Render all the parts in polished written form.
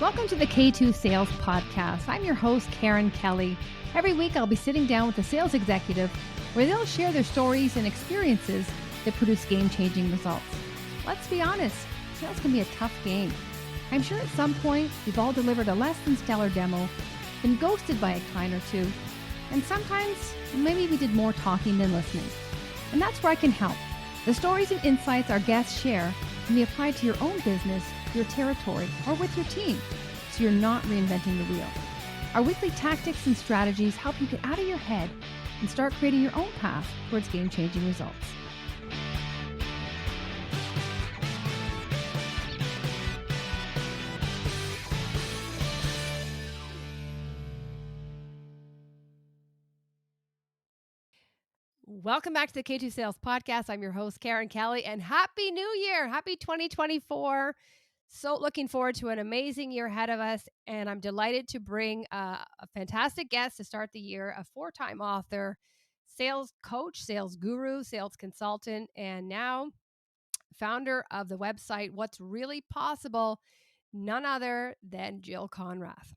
Welcome to the K2 Sales Podcast. I'm your host, Karen Kelly. Every week, I'll be sitting down with a sales executive where they'll share their stories and experiences that produce game-changing results. Let's be honest, sales can be a tough game. I'm sure at some point, we've all delivered a less than stellar demo, been ghosted by a client or two, and sometimes maybe we did more talking than listening. And that's where I can help. The stories and insights our guests share can be applied to your own business, your territory, or with your team, so you're not reinventing the wheel. Our weekly tactics and strategies help you get out of your head and start creating your own path towards game-changing results. Welcome back to the K2 Sales Podcast. I'm your host, Karen Kelly, and Happy New Year. Happy 2024. So looking forward to an amazing year ahead of us, and I'm delighted to bring a fantastic guest to start the year, a 4-time author, sales coach, sales guru, sales consultant, and now founder of the website What's Really Possible, none other than Jill Konrath.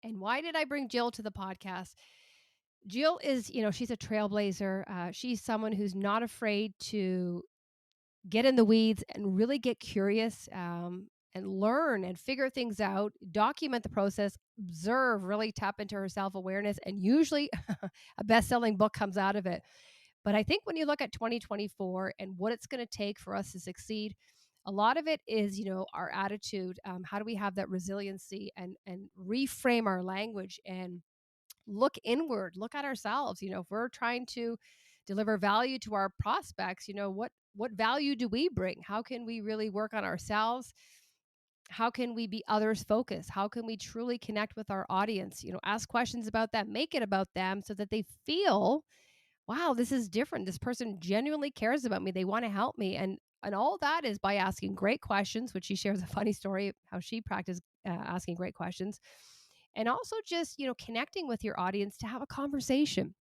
And why did I bring Jill to the podcast? Jill is, she's a trailblazer. She's someone who's not afraid to get in the weeds and really get curious and learn and figure things out, document the process, observe, really tap into her self-awareness, and usually a best-selling book comes out of it. But I think when you look at 2024 and what it's going to take for us to succeed, a lot of it is, our attitude. How do we have that resiliency and reframe our language and look inward, look at ourselves? If we're trying to deliver value to our prospects, what value do we bring? How can we really work on ourselves? How can we be others focused? How can we truly connect with our audience? Ask questions about them, make it about them so that they feel, wow, this is different. This person genuinely cares about me. They want to help me. And all that is by asking great questions, which she shares a funny story of how she practiced asking great questions. And also just, connecting with your audience to have a conversation.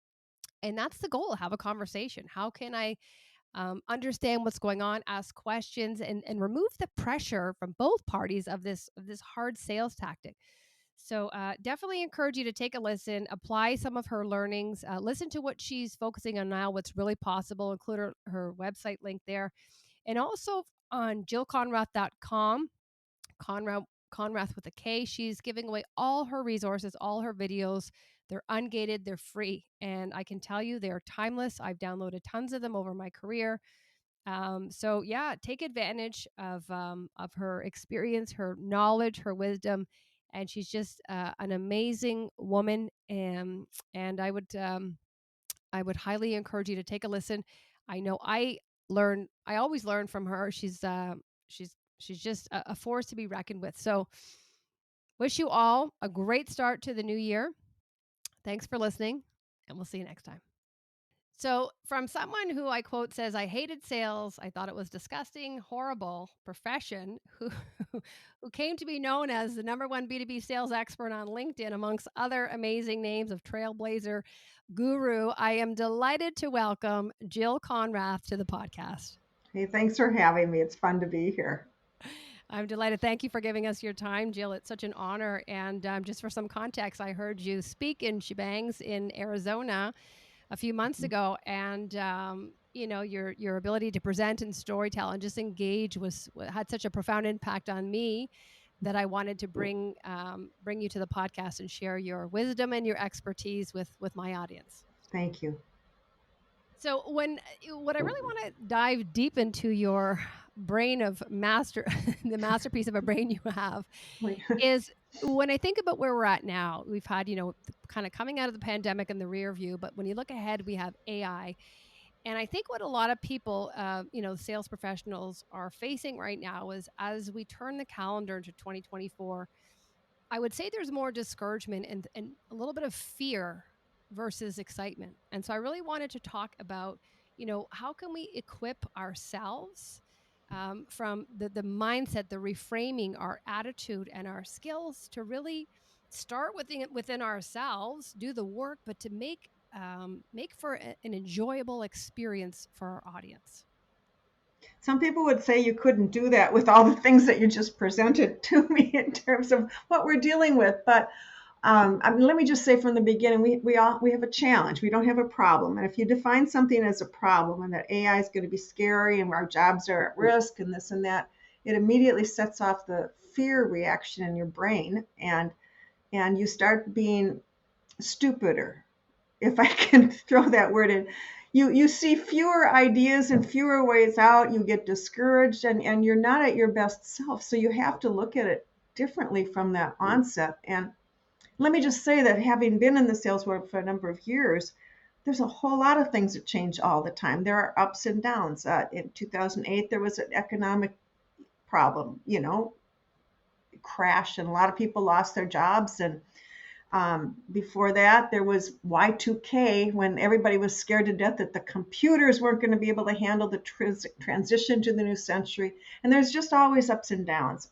And that's the goal, have a conversation. How can I understand what's going on, ask questions, and remove the pressure from both parties of this hard sales tactic. So definitely encourage you to take a listen, apply some of her learnings, listen to what she's focusing on now, what's really possible, include her website link there. And also on jillkonrath.com, Konrath with a K, she's giving away all her resources, all her videos. They're ungated, they're free. And I can tell you they're timeless. I've downloaded tons of them over my career. So yeah, take advantage of her experience, her knowledge, her wisdom. And she's just an amazing woman. And I would highly encourage you to take a listen. I know I always learn from her. She's just a force to be reckoned with. So wish you all a great start to the new year. Thanks for listening, and we'll see you next time. So from someone who I quote says, I hated sales. I thought it was disgusting, horrible profession who came to be known as the #1 B2B sales expert on LinkedIn, amongst other amazing names of trailblazer guru. I am delighted to welcome Jill Konrath to the podcast. Hey, thanks for having me. It's fun to be here. I'm delighted. Thank you for giving us your time, Jill. It's such an honor. And just for some context, I heard you speak in Shebangs in Arizona a few months ago, and your ability to present and storytell and just engage had such a profound impact on me that I wanted to bring you to the podcast and share your wisdom and your expertise with my audience. Thank you. So what I really want to dive deep into your brain of the masterpiece of a brain you have is when I think about where we're at now. We've had, kind of coming out of the pandemic in the rear view, but when you look ahead, we have AI. And I think what a lot of people, sales professionals are facing right now is as we turn the calendar into 2024, I would say there's more discouragement and a little bit of fear versus excitement. And so I really wanted to talk about, how can we equip ourselves from the mindset, the reframing, our attitude and our skills to really start within ourselves, do the work, but to make for an enjoyable experience for our audience. Some people would say you couldn't do that with all the things that you just presented to me in terms of what we're dealing with. But I mean, let me just say from the beginning, we have a challenge. We don't have a problem. And if you define something as a problem and that AI is going to be scary and our jobs are at risk and this and that, it immediately sets off the fear reaction in your brain, and you start being stupider, if I can throw that word in. You see fewer ideas and fewer ways out. You get discouraged, and you're not at your best self. So you have to look at it differently from that onset. And let me just say that having been in the sales world for a number of years, there's a whole lot of things that change all the time. There are ups and downs. In 2008, there was an economic problem, crash, and a lot of people lost their jobs. And before that, there was Y2K, when everybody was scared to death that the computers weren't going to be able to handle the transition to the new century. And there's just always ups and downs.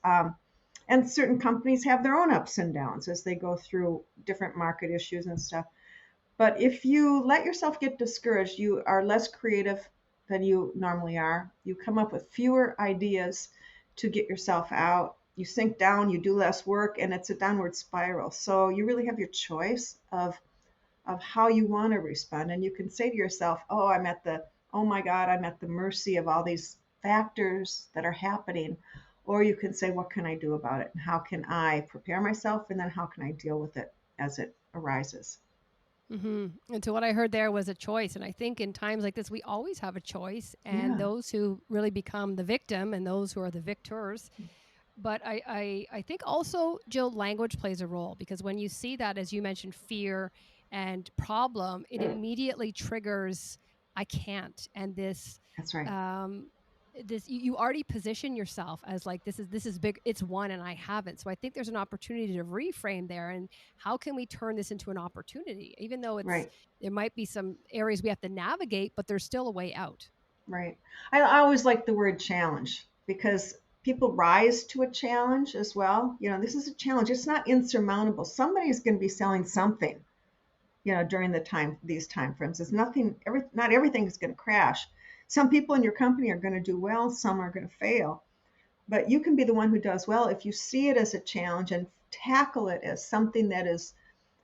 And certain companies have their own ups and downs as they go through different market issues and stuff. But if you let yourself get discouraged, you are less creative than you normally are. You come up with fewer ideas to get yourself out. You sink down, you do less work, and it's a downward spiral. So you really have your choice of how you want to respond. And you can say to yourself, oh my God, I'm at the mercy of all these factors that are happening. Or you can say, what can I do about it? And how can I prepare myself? And then how can I deal with it as it arises? And so what I heard there was a choice. And I think in times like this, we always have a choice. And Yeah, those who really become the victim and those who are the victors. But I think also, Jill, language plays a role, because when you see that, as you mentioned, fear and problem, it immediately triggers I can't. And that's right. um, you already position yourself as like this is big, it's one and I haven't. So I think there's an opportunity to reframe there, and how can we turn this into an opportunity, even though Right, there might be some areas we have to navigate, but there's still a way out. right. I always like the word challenge because people rise to a challenge as well. This is a challenge. It's not insurmountable. Somebody's going to be selling something, during these time frames. Not everything is going to crash. Some people in your company are going to do well, some are going to fail. But you can be the one who does well if you see it as a challenge and tackle it as something that is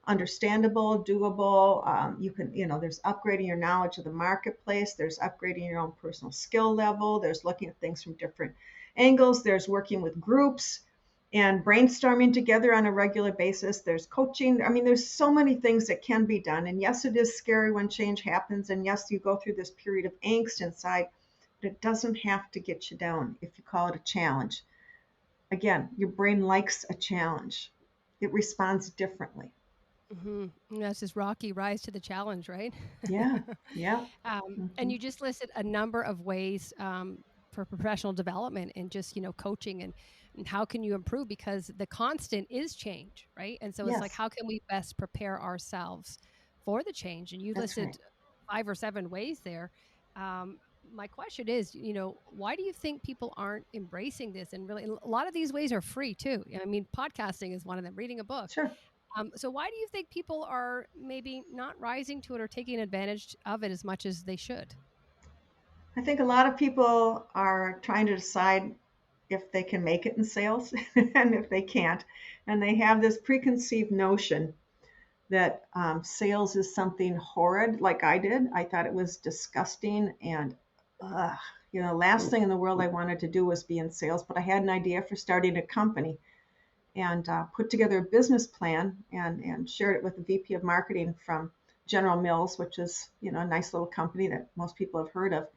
understandable, doable. You can, there's upgrading your knowledge of the marketplace, there's upgrading your own personal skill level, there's looking at things from different angles, there's working with groups and brainstorming together on a regular basis, there's coaching. I mean, there's so many things that can be done. And yes, it is scary when change happens. And yes, you go through this period of angst inside, but it doesn't have to get you down if you call it a challenge. Again, your brain likes a challenge, it responds differently. That's this rocky rise to the challenge, right? Yeah, yeah. And Hmm. you just listed a number of ways for professional development and just coaching, and how can you improve, because the constant is change, right? And so it's like, Yes, how can we best prepare ourselves for the change? And you that's right. listed 5 or 7 ways there. My question is, why do you think people aren't embracing this? And really, a lot of these ways are free too. I mean, podcasting is one of them, reading a book. Sure. So why do you think people are maybe not rising to it or taking advantage of it as much as they should? I think a lot of people are trying to decide if they can make it in sales and if they can't. And they have this preconceived notion that sales is something horrid, like I did. I thought it was disgusting and, last thing in the world I wanted to do was be in sales, but I had an idea for starting a company and put together a business plan and shared it with the VP of marketing from General Mills, which is, a nice little company that most people have heard of.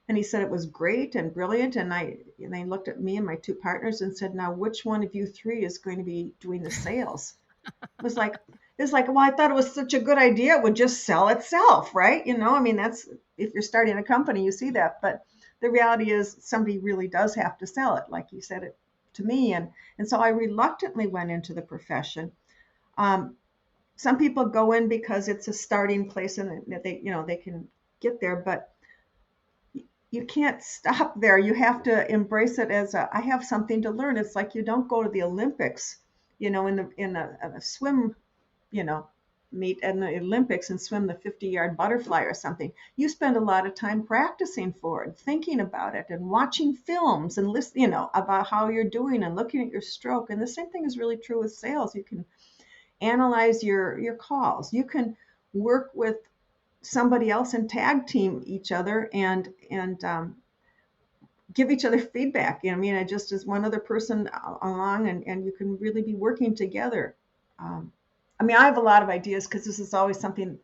And he said it was great and brilliant. And they looked at me and my two partners and said, now which one of you three is going to be doing the sales? It was like, well, I thought it was such a good idea. It would just sell itself, right? I mean, that's, if you're starting a company, you see that. But the reality is somebody really does have to sell it, like you said it to me. And so I reluctantly went into the profession. Um, some people go in because it's a starting place and that they can get there, but you can't stop there. You have to embrace it as I have something to learn. It's like you don't go to the Olympics, in a swim, you know, meet in the Olympics and swim the 50-yard butterfly or something, you spend a lot of time practicing for it, thinking about it, and watching films and listen, about how you're doing and looking at your stroke. And the same thing is really true with sales. You can analyze your calls. You can work with somebody else and tag team each other and give each other feedback. I mean, I just as one other person along, and you can really be working together. Um, I mean, I have a lot of ideas because this is always something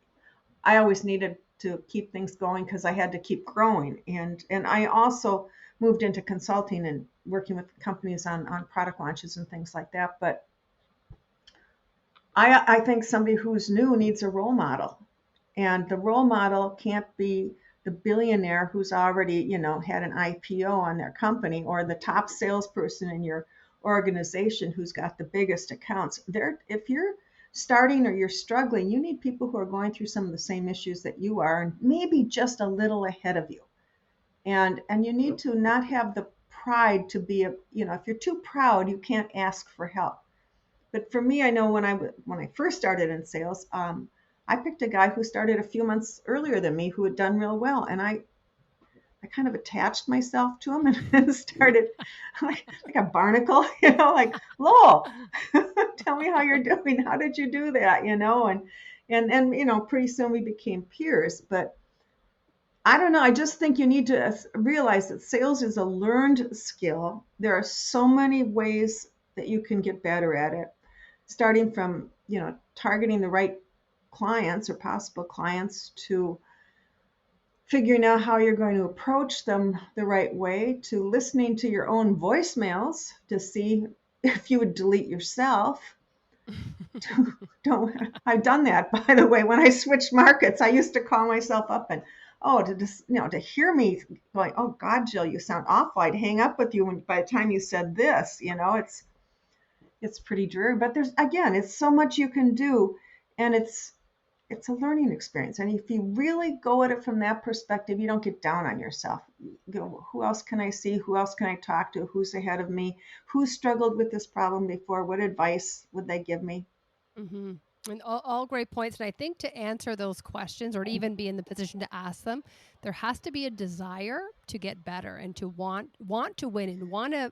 I always needed to keep things going because I had to keep growing. And I also moved into consulting and working with companies on product launches and things like that. But I think somebody who's new needs a role model. And the role model can't be the billionaire who's already, had an IPO on their company, or the top salesperson in your organization who's got the biggest accounts. If you're starting or you're struggling, you need people who are going through some of the same issues that you are, and maybe just a little ahead of you. And you need to not have the pride to be if you're too proud, you can't ask for help. But for me, I know when I first started in sales, I picked a guy who started a few months earlier than me who had done real well, and I kind of attached myself to him and started like a barnacle, like Lowell, tell me how you're doing. How did you do that? And pretty soon we became peers. But I don't know. I just think you need to realize that sales is a learned skill. There are so many ways that you can get better at it, starting from, targeting the right clients or possible clients to figuring out how you're going to approach them the right way, to listening to your own voicemails to see if you would delete yourself. Don't I've done that, by the way. When I switched markets, I used to call myself up and to just to hear me going, oh God, Jill, you sound awful. I'd hang up with you when by the time you said this. It's pretty dreary. But it's so much you can do, and it's a learning experience. And if you really go at it from that perspective, you don't get down on yourself. You go, who else can I see? Who else can I talk to? Who's ahead of me? Who struggled with this problem before? What advice would they give me? Mm-hmm. And all great points. And I think to answer those questions or to even be in the position to ask them, there has to be a desire to get better and to want to win and want to,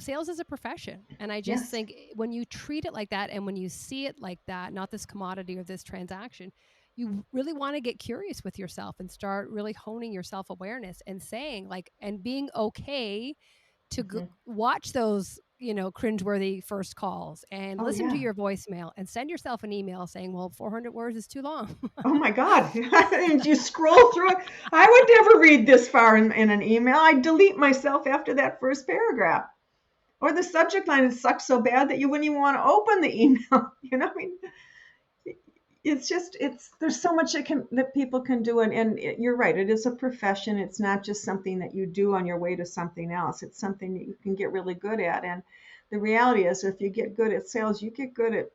sales is a profession. And I just Yes. think when you treat it like that and when you see it like that, not this commodity or this transaction, you really want to get curious with yourself and start really honing your self-awareness and saying and being okay to Hmm. watch those cringeworthy first calls and Oh listen to yeah. your voicemail and send yourself an email saying, well, 400 words is too long. Oh my God. And you scroll through it. I would never read this far in an email. I'd delete myself after that first paragraph. Or the subject line is sucked so bad that you wouldn't even want to open the email. I mean, there's so much that people can do, and you're right, it is a profession. It's not just something that you do on your way to something else. It's something that you can get really good at. And the reality is, if you get good at sales, you get good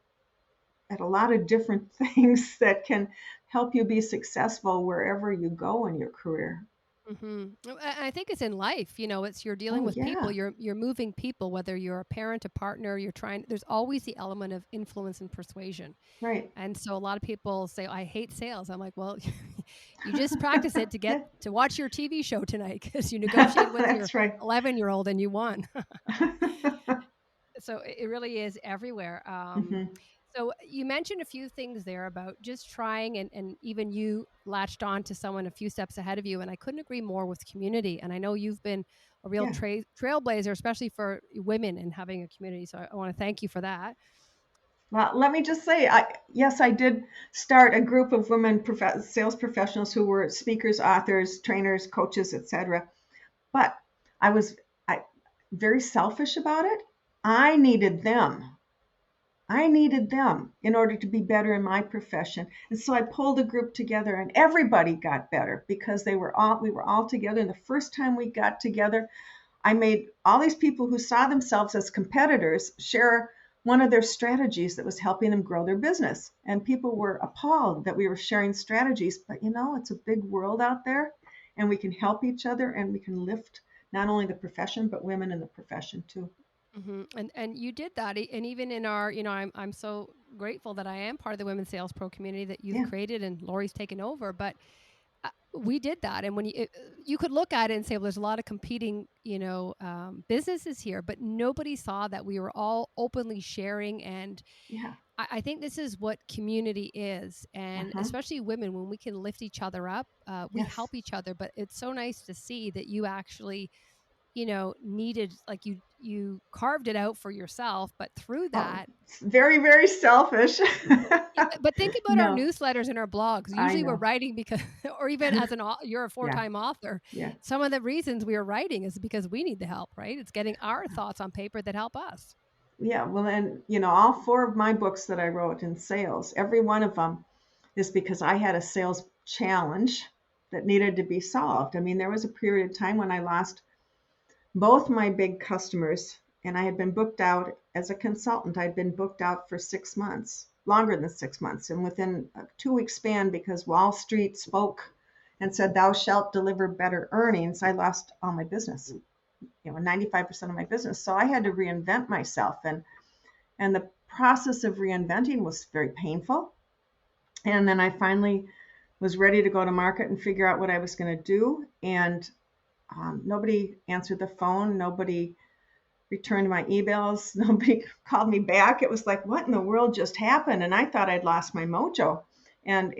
at a lot of different things that can help you be successful wherever you go in your career. Mm-hmm. I think it's in life. It's you're dealing Oh with people. yeah. You're moving people. Whether you're a parent, a partner, you're trying. There's always the element of influence and persuasion. Right. And so a lot of people say, I hate sales. I'm like, well, you just practice it Yeah. to watch your TV show tonight because you negotiated with your That's right. 11-year-old and you won. So it really is everywhere. Hmm. So you mentioned a few things there about just trying and even you latched on to someone a few steps ahead of you. And I couldn't agree more with community. And I know you've been a real Yeah. trailblazer, especially for women and having a community. So I want to thank you for that. Well, let me just say, yes, I did start a group of women sales professionals who were speakers, authors, trainers, coaches, etc. But I was I, very selfish about it. I needed them. I needed them in order to be better in my profession. And so I pulled a group together, and everybody got better because we were all together. And the first time we got together, I made all these people who saw themselves as competitors share one of their strategies that was helping them grow their business. And people were appalled that we were sharing strategies, but it's a big world out there, and we can help each other, and we can lift not only the profession but women in the profession too. And you did that, and even in our, I'm so grateful that I am part of the Women's Sales Pro community that you've Yeah. created and Lori's taken over. But we did that, and when you could look at it and say, well, there's a lot of competing, businesses here, but nobody saw that we were all openly sharing. And Yeah. I think this is what community is, and Uh-huh. especially women, when we can lift each other up, we Yes. help each other. But it's so nice to see that you actually, needed, like, you carved it out for yourself, but through Oh, that. it's very, very selfish. Yeah, but think about our No, newsletters and our blogs. I Usually we're know. writing because or even as you're a Yeah. four-time author, Yeah. some of the reasons we are writing is because we need the help, right? It's getting our thoughts on paper that help us. Yeah. Well, and all four of my books that I wrote in sales, every one of them is because I had a sales challenge that needed to be solved. I mean, there was a period of time when I lost both my big customers, and I had been booked out as a consultant. I'd been booked out for 6 months, longer than 6 months. And within a 2 week span, because Wall Street spoke and said, thou shalt deliver better earnings, I lost all my business, 95% of my business. So I had to reinvent myself. And the process of reinventing was very painful. And then I finally was ready to go to market and figure out what I was going to do. And nobody answered the phone. Nobody returned my emails. Nobody called me back. It was like, what in the world just happened? And I thought I'd lost my mojo, and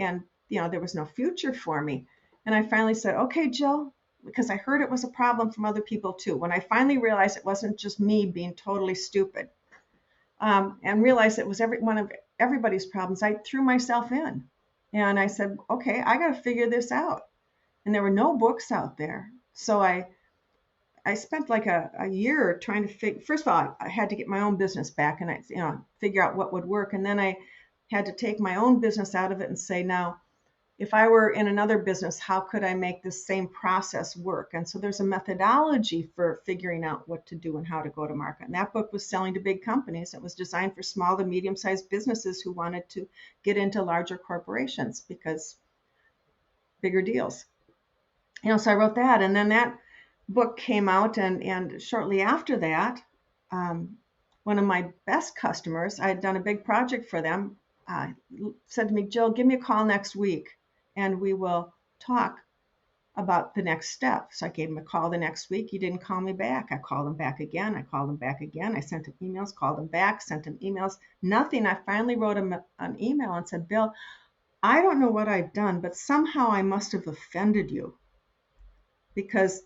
there was no future for me. And I finally said, okay, Jill, because I heard it was a problem from other people too. When I finally realized it wasn't just me being totally stupid, and realized it was one of everybody's problems, I threw myself in, and I said, okay, I got to figure this out. And there were no books out there, so I spent like a year trying to figure. First of all, I had to get my own business back, and I figure out what would work, and then I had to take my own business out of it and say, now, if I were in another business, how could I make this same process work? And so there's a methodology for figuring out what to do and how to go to market. And that book was selling to big companies. It was designed for small to medium-sized businesses who wanted to get into larger corporations because bigger deals. So I wrote that, and then that book came out, and shortly after that, um, one of my best customers, I had done a big project for them, said to me, Jill, give me a call next week, and we will talk about the next step. So I gave him a call the next week. He didn't call me back. I called him back again. I called him back again. I sent him emails, called him back, sent him emails, nothing. I finally wrote him an email and said, Bill, I don't know what I've done, but somehow I must have offended you, because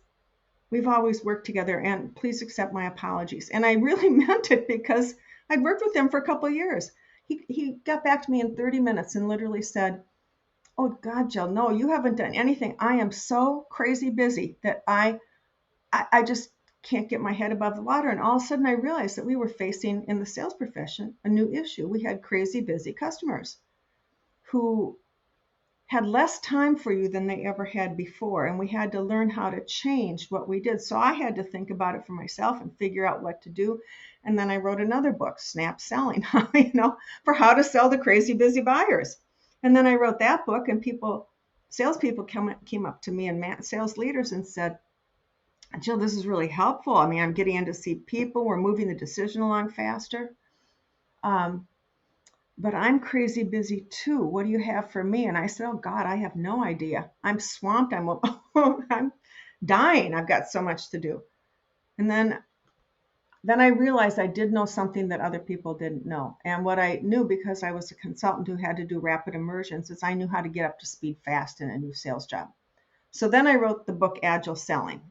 we've always worked together, and please accept my apologies. And I really meant it, because I'd worked with him for a couple of years. He got back to me in 30 minutes and literally said, oh God, Jill, no, you haven't done anything. I am so crazy busy that I just can't get my head above the water. And all of a sudden I realized that we were facing, in the sales profession, a new issue. We had crazy busy customers who had less time for you than they ever had before. And we had to learn how to change what we did. So I had to think about it for myself and figure out what to do. And then I wrote another book, Snap Selling, for how to sell to crazy busy buyers. And then I wrote that book, and salespeople came up to me, and sales leaders, and said, Jill, this is really helpful. I mean, I'm getting in to see people. We're moving the decision along faster. Um, but I'm crazy busy too. What do you have for me? And I said, oh God, I have no idea. I'm swamped. I'm dying. I've got so much to do. And then I realized I did know something that other people didn't know. And what I knew, because I was a consultant who had to do rapid immersions, is I knew how to get up to speed fast in a new sales job. So then I wrote the book Agile Selling,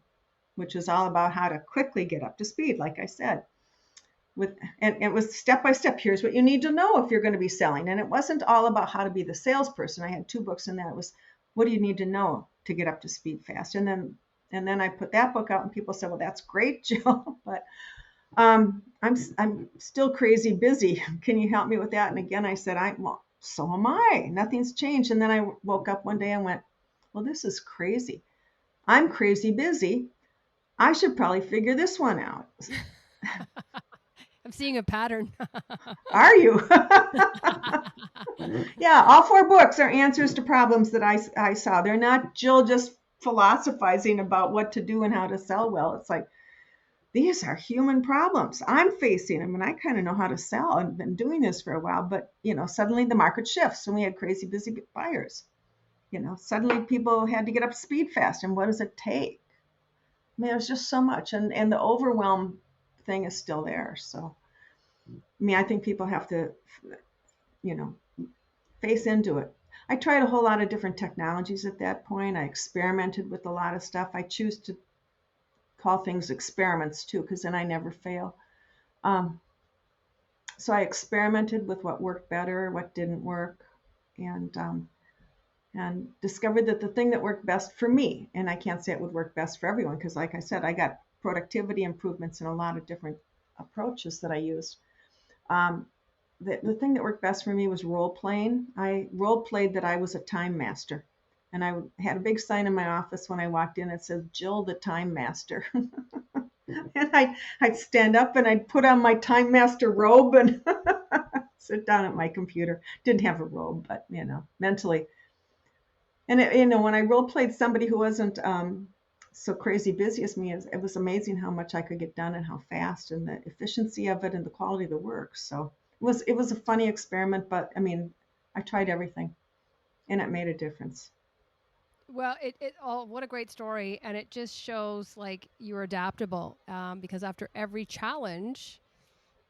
which is all about how to quickly get up to speed, like I said. And it was step by step. Here's what you need to know if you're going to be selling. And it wasn't all about how to be the salesperson. I had 2 books in that. It was, what do you need to know to get up to speed fast? And then I put that book out, and people said, well, that's great, Jill, but I'm still crazy busy. Can you help me with that? And again, I said, well, so am I. Nothing's changed. And then I woke up one day and went, well, this is crazy. I'm crazy busy. I should probably figure this one out. I'm seeing a pattern. Are you? Yeah, all 4 books are answers to problems that I saw. They're not Jill just philosophizing about what to do and how to sell well. It's like, these are human problems. I'm facing them, and I kind of know how to sell. I've been doing this for a while, but suddenly the market shifts, and we had crazy busy buyers. Suddenly people had to get up to speed fast, and what does it take? I mean, there's just so much, and the overwhelm thing is still there. So, I mean, I think people have to, you know, face into it. I tried a whole lot of different technologies at that point. I experimented with a lot of stuff. I choose to call things experiments too, because then I never fail. Um, so I experimented with what worked better, what didn't work, and discovered that the thing that worked best for me, and I can't say it would work best for everyone, because like I said, I got productivity improvements in a lot of different approaches that I used. Um, the thing that worked best for me was role playing. I role played that I was a time master. And I had a big sign in my office when I walked in that said, Jill the Time Master. And I'd stand up and I'd put on my Time Master robe and sit down at my computer. Didn't have a robe, but, mentally. And, when I role played somebody who wasn't so crazy busy as me, it was amazing how much I could get done and how fast and the efficiency of it and the quality of the work. So it was a funny experiment, but I mean, I tried everything and it made a difference. Well, what a great story. And it just shows like you're adaptable, because after every challenge,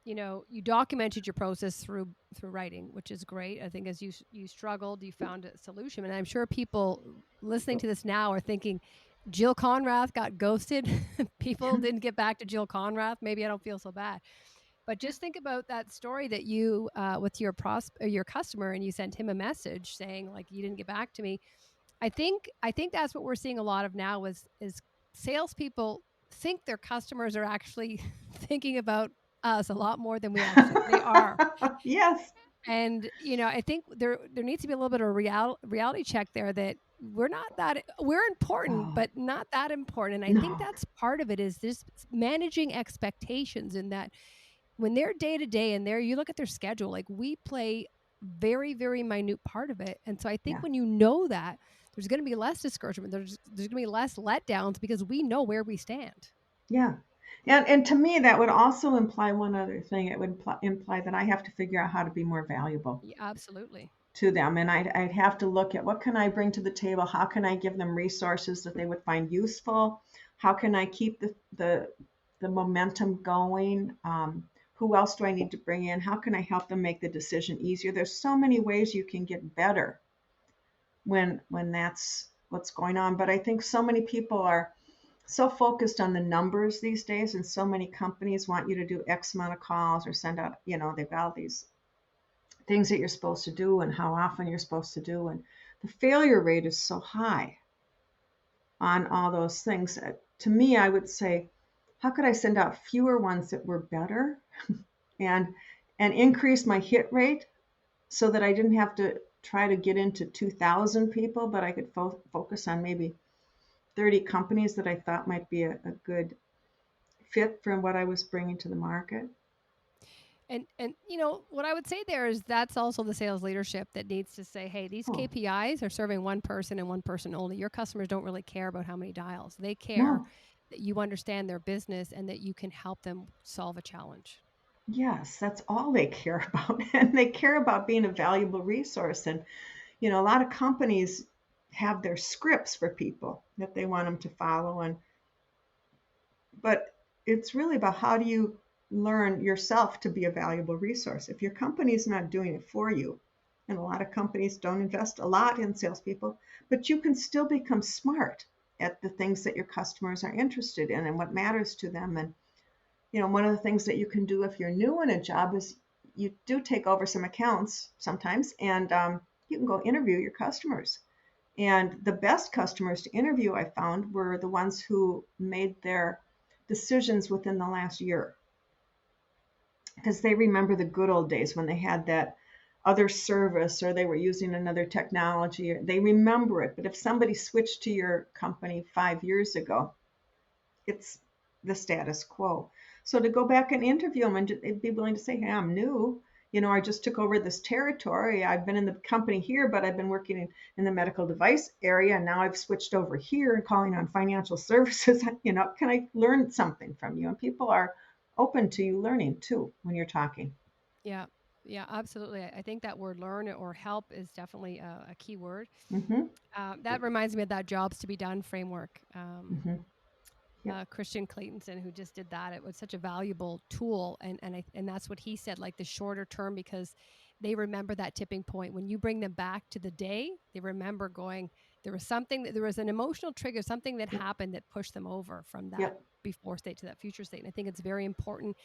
you documented your process through writing, which is great. I think as you struggled, you found a solution. And I'm sure people listening to this now are thinking, Jill Konrath got ghosted. People didn't get back to Jill Konrath. Maybe I don't feel so bad. But just think about that story that you with your customer, and you sent him a message saying like, you didn't get back to me. I think that's what we're seeing a lot of now is salespeople think their customers are actually thinking about us a lot more than they are. Yes. And I think there needs to be a little bit of reality check there, that we're important, Oh, but not that important. And I think no. that's part of it, is this managing expectations, in that when they're day to day and you look at their schedule, like we play very, very minute part of it. And so I think Yeah. when you know that, there's going to be less discouragement. There's going to be less letdowns, because we know where we stand. Yeah. And to me, that would also imply one other thing. It would imply that I have to figure out how to be more valuable Yeah, absolutely. to them. And I'd have to look at what can I bring to the table? How can I give them resources that they would find useful? How can I keep the momentum going? Who else do I need to bring in? How can I help them make the decision easier? There's so many ways you can get better when that's what's going on. But I think so many people are so focused on the numbers these days, and so many companies want you to do X amount of calls or send out, they've got all these things that you're supposed to do and how often you're supposed to do. And the failure rate is so high on all those things. To me, I would say, how could I send out fewer ones that were better and increase my hit rate so that I didn't have to try to get into 2,000 people, but I could focus on maybe 30 companies that I thought might be a good fit from what I was bringing to the market. And what I would say there is, that's also the sales leadership that needs to say, hey, these Oh, KPIs are serving one person and one person only. Your customers don't really care about how many dials. They care no. that you understand their business and that you can help them solve a challenge. Yes, that's all they care about. And they care about being a valuable resource. And, a lot of companies have their scripts for people that they want them to follow. But it's really about how do you learn yourself to be a valuable resource. If your company's not doing it for you, and a lot of companies don't invest a lot in salespeople, but you can still become smart at the things that your customers are interested in and what matters to them. And one of the things that you can do if you're new in a job is you do take over some accounts sometimes, and you can go interview your customers. And the best customers to interview, I found, were the ones who made their decisions within the last year, because they remember the good old days when they had that other service or they were using another technology. They remember it. But if somebody switched to your company 5 years ago, it's the status quo. So to go back and interview them and be willing to say, hey, I'm new, I just took over this territory. I've been in the company here, but I've been working in the medical device area. And now I've switched over here and calling on financial services. Can I learn something from you? And people are open to you learning too when you're talking. Yeah. Yeah, absolutely. I think that word learn or help is definitely a key word. Mm-hmm. That reminds me of that jobs to be done framework. Mm-hmm. Yep. Christian Claytonson, who just did that. It was such a valuable tool, and that's what he said. Like the shorter term, because they remember that tipping point when you bring them back to the day. They remember going. There was an emotional trigger, something that Yep. happened that pushed them over from that Yep. before state to that future state. And I think it's very important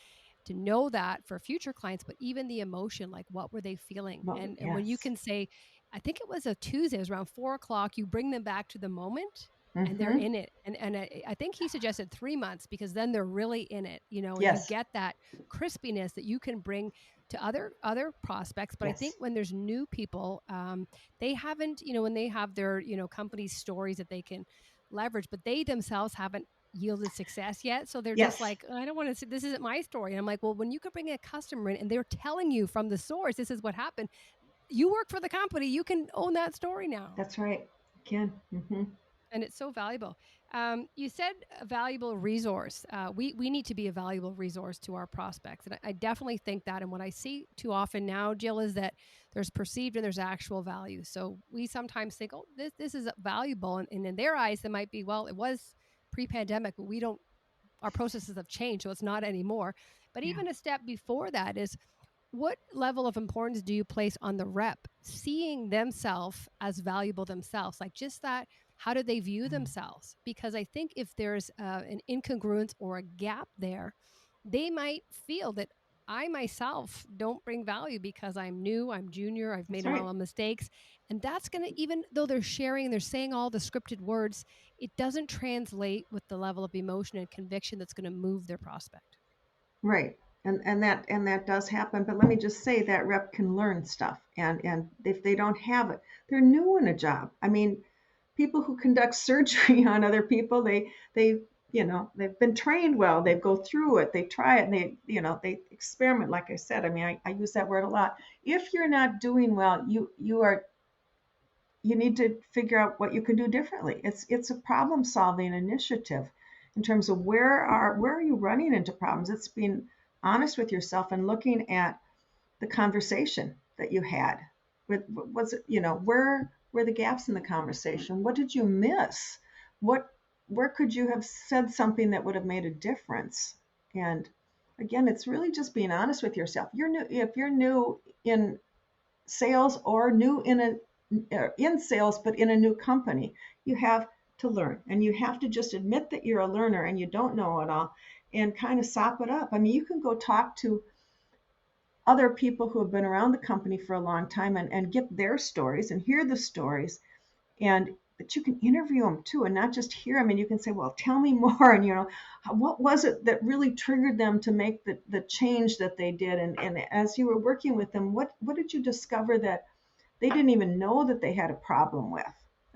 to know that for future clients, but even the emotion, like what were they feeling? Well, And when you yes. can say, I think it was a Tuesday, it was around 4 o'clock, you bring them back to the moment and they're Mm-hmm. in it. And I think he suggested 3 months because then they're really in it, and you Yes. get that crispiness that you can bring to other prospects. But I think Yes. when there's new people, they haven't, when they have their, company stories that they can leverage, but they themselves haven't yielded success yet. So they're just Yes. like, I don't want to see, this isn't my story. And I'm like, well, when you could bring a customer in and they're telling you from the source, this is what happened. You work for the company, you can own that story now. That's right. Again. Mm-hmm. And it's so valuable. You said a valuable resource. We need to be a valuable resource to our prospects, and I definitely think that. And what I see too often now, Jill, is that there's perceived and there's actual value. So we sometimes think, oh, this is valuable, and in their eyes, it might be, well, it was pre-pandemic, but we don't. Our processes have changed, so it's not anymore. But Yeah. even a step before that is, what level of importance do you place on the rep seeing themselves as valuable themselves? Like just that, how do they view Mm. themselves? Because I think if there's an incongruence or a gap there, they might feel that I myself don't bring value because I'm new, I'm junior, I've That's made a lot right. of mistakes. And that's going to, even though they're sharing, they're saying all the scripted words, it doesn't translate with the level of emotion and conviction that's going to move their prospect. Right. And that does happen. But let me just say that rep can learn stuff. And if they don't have it, they're new in a job. I mean, people who conduct surgery on other people, they've been trained well. They go through it, they try it, and they experiment. Like I said, I mean, I use that word a lot. If you're not doing well, you need to figure out what you can do differently. It's a problem solving initiative in terms of where are you running into problems. It's being honest with yourself and looking at the conversation that you had. Was it, where were the gaps in the conversation? What did you miss? What Where could you have said something that would have made a difference? And again, it's really just being honest with yourself. If you're new in sales or new in sales but in a new company, you have to learn, and you have to just admit that you're a learner and you don't know it all, and kind of sop it up. I mean, you can go talk to other people who have been around the company for a long time and get their stories and hear the stories, and but you can interview them too and not just hear them. And you can say, well, tell me more. And what was it that really triggered them to make the change that they did? And as you were working with them, what did you discover that they didn't even know that they had a problem with?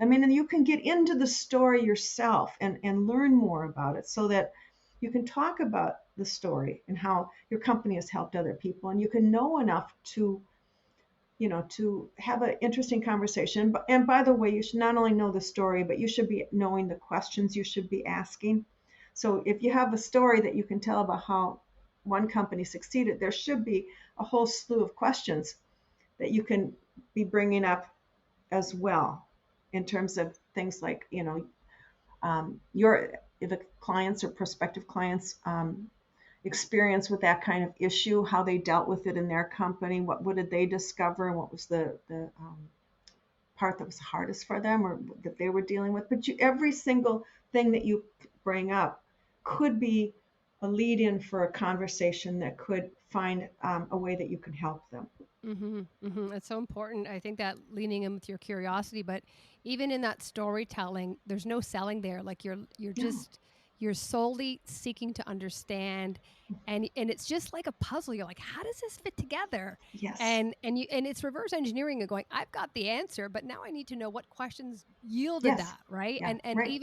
I mean, and you can get into the story yourself and learn more about it so that you can talk about the story and how your company has helped other people, and you can know enough to have an interesting conversation. And by the way, you should not only know the story, but you should be knowing the questions you should be asking. So if you have a story that you can tell about how one company succeeded, there should be a whole slew of questions that you can be bringing up as well, in terms of things like, your the clients or prospective clients experience with that kind of issue, how they dealt with it in their company, what did they discover, and what was the part that was hardest for them or that they were dealing with. But every single thing that you bring up could be a lead in for a conversation that could find a way that you can help them. It's so important. I think that leaning in with your curiosity, but even in that storytelling, there's no selling there. Like No. you're solely seeking to understand, and it's just like a puzzle. You're like, how does this fit together? Yes. And it's reverse engineering and going, I've got the answer, but now I need to know what questions yielded Yes. that, right? Yeah. Right.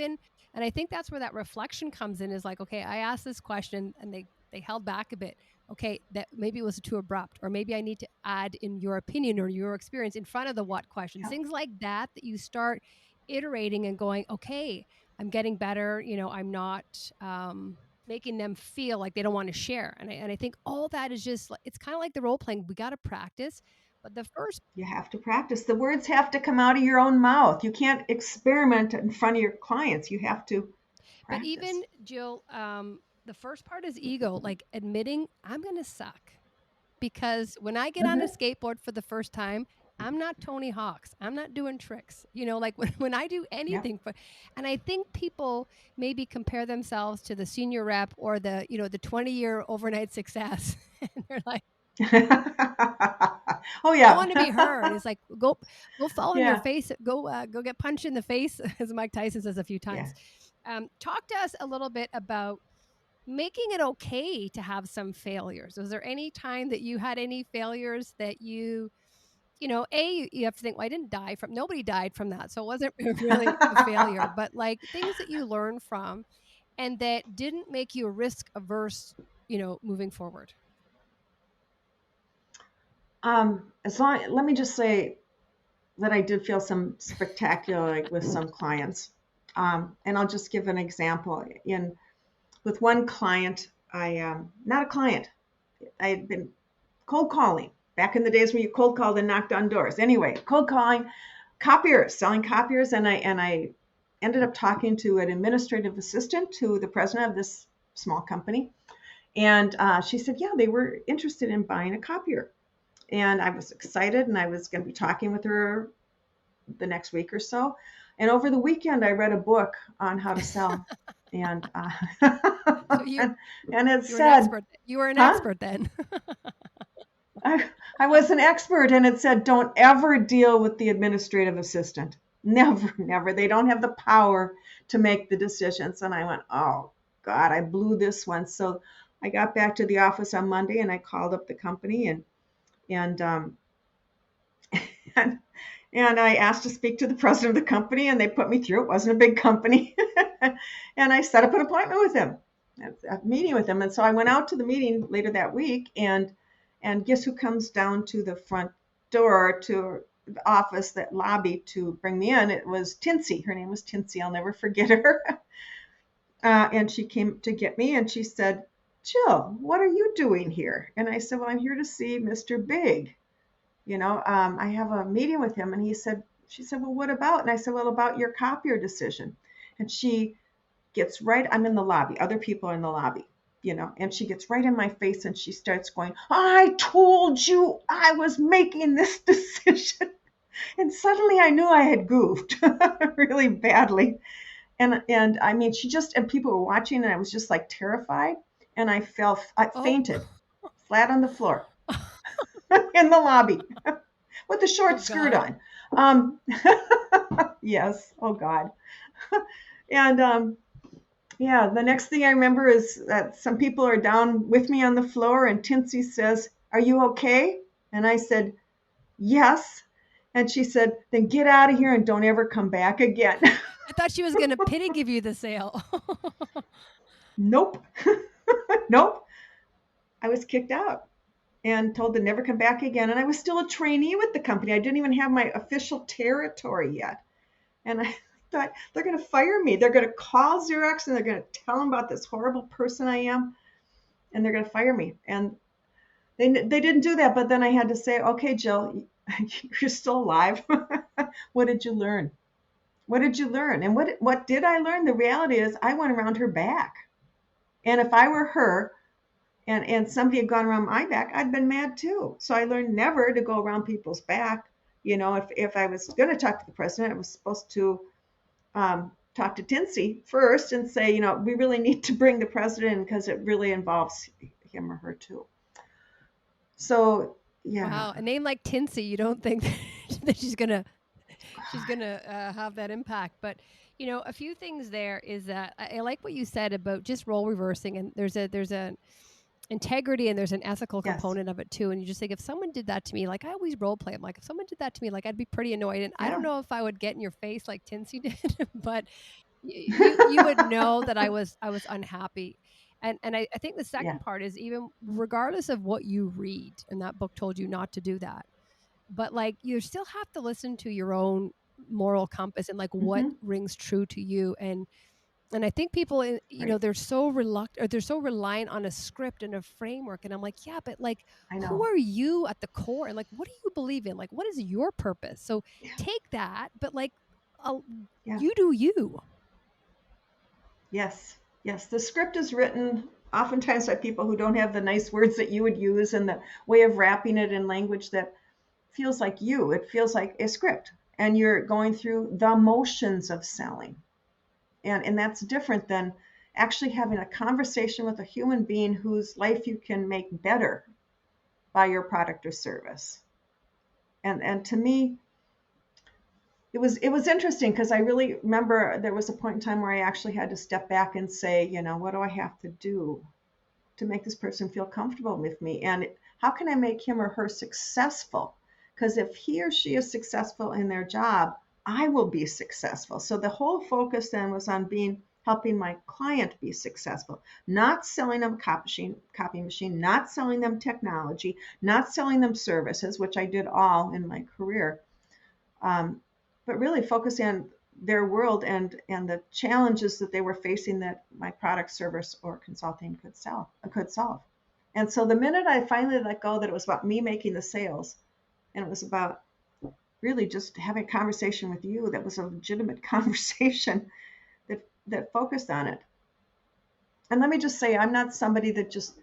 And I think that's where that reflection comes in, is like, okay, I asked this question and they held back a bit. okay, that maybe it was too abrupt, or maybe I need to add in your opinion or your experience in front of the what questions, Yep. things like that, that you start iterating and going, okay, I'm getting better. I'm not making them feel like they don't want to share. And I think all that is just it's kind of like the role playing. We got to practice. But the first You have to practice. The words have to come out of your own mouth. You can't experiment in front of your clients. You have to But practice. even Jill, the first part is ego, like admitting I'm gonna suck. Because when I get on a Hmm. skateboard for the first time, I'm not Tony Hawk's. I'm not doing tricks. Like when I do Yep. anything for, and I think people maybe compare themselves to the senior rep or the 20-year overnight success. And they're like, Oh I yeah. want to be her. And it's like, go fall on your Yeah. face. Go get punched in the face, as Mike Tyson says a few Yeah. times. Talk to us a little bit about making it okay to have some failures. Was there any time that you had any failures that you have to think, well, I didn't die from, nobody died from that. So it wasn't really a failure, but like things that you learned from and that didn't make you risk averse, moving forward. Let me just say that I did feel some spectacular like, with some clients. And I'll just give an example. In with one client, I not a client. I had been cold calling back in the days when you cold called and knocked on doors. Anyway, cold calling copiers, selling copiers, and I ended up talking to an administrative assistant to the president of this small company, and she said, yeah, they were interested in buying a copier, and I was excited, and I was going to be talking with her the next week or so. And over the weekend, I read a book on how to sell, and So you and it you were an said, expert. You were an huh? expert then. I was an expert, and it said, don't ever deal with the administrative assistant. Never, never. They don't have the power to make the decisions. And I went, oh, God, I blew this one. So I got back to the office on Monday and I called up the company and and, and I asked to speak to the president of the company, and they put me through. It wasn't a big company. And I set up an appointment with him, a meeting with him. And so I went out to the meeting later that week, and guess who comes down to the front door to the office, that lobby, to bring me in? It was Tinsy. Her name was Tinsy. I'll never forget her. And she came to get me, and she said, Jill, what are you doing here? And I said, well, I'm here to see Mr. Big. I have a meeting with him. And she said, well, what about? And I said, well, about your copier decision. And she gets right, I'm in the lobby, other people are in the lobby, and she gets right in my face and she starts going, I told you I was making this decision. And suddenly I knew I had goofed really badly. And I mean, and people were watching, and I was just like terrified. And I Oh. fainted flat on the floor in the lobby with a Oh short skirt God. on. Yes. Oh God. And yeah, the next thing I remember is that some people are down with me on the floor, and Tinsy says, are you okay? And I said, yes. And she said, then get out of here and don't ever come back again. I thought she was gonna pity give you the sale. Nope. Nope. I was kicked out and told to never come back again. And I was still a trainee with the company. I didn't even have my official territory yet. And I thought, they're going to fire me. They're going to call Xerox and they're going to tell them about this horrible person I am, and they're going to fire me. And they didn't do that. But then I had to say, okay, Jill, you're still alive. What did you learn? What did you learn? And what did I learn? The reality is I went around her back. And if I were her, and somebody had gone around my back, I'd been mad too. So I learned never to go around people's back. If I was going to talk to the president, I was supposed to talk to Tinsy first and say, we really need to bring the president in because it really involves him or her too. So yeah. Wow, a name like Tinsy, you don't think that she's gonna have that impact. But a few things there is that I like what you said about just role reversing, and there's a integrity and there's an ethical Yes. component of it too. And you just think, if someone did that to me, like I always role play, I'm like, if someone did that to me, like I'd be pretty annoyed. And I don't Yeah. know if I would get in your face like Tinsy did, but you would know that I was unhappy. And I think the Yeah. second part is, even regardless of what you read, and that book told you not to do that, but like you still have to listen to your own moral compass and like what Hmm. rings true to you. And I think people, Right. they're so reluctant, or they're so reliant on a script and a framework. And I'm like, yeah, but like, I who know. are you at the core? And like, what do you believe in? Like, what is your purpose? So Yeah. take that, but like, uh, Yeah. you do you. Yes. Yes. The script is written oftentimes by people who don't have the nice words that you would use and the way of wrapping it in language that feels like you. It feels like a script. And you're going through the motions of selling. And that's different than actually having a conversation with a human being whose life you can make better by your product or service. And to me, it was interesting because I really remember there was a point in time where I actually had to step back and say, what do I have to do to make this person feel comfortable with me? And how can I make him or her successful? Because if he or she is successful in their job, I will be successful. So the whole focus then was on helping my client be successful, not selling them copy machine, not selling them technology, not selling them services, which I did all in my career, um, but really focusing on their world and the challenges that they were facing that my product, service, or consulting could solve. And so the minute I finally let go that it was about me making the sales, and it was about really just having a conversation with you that was a legitimate conversation that focused on it. And let me just say, I'm not somebody that just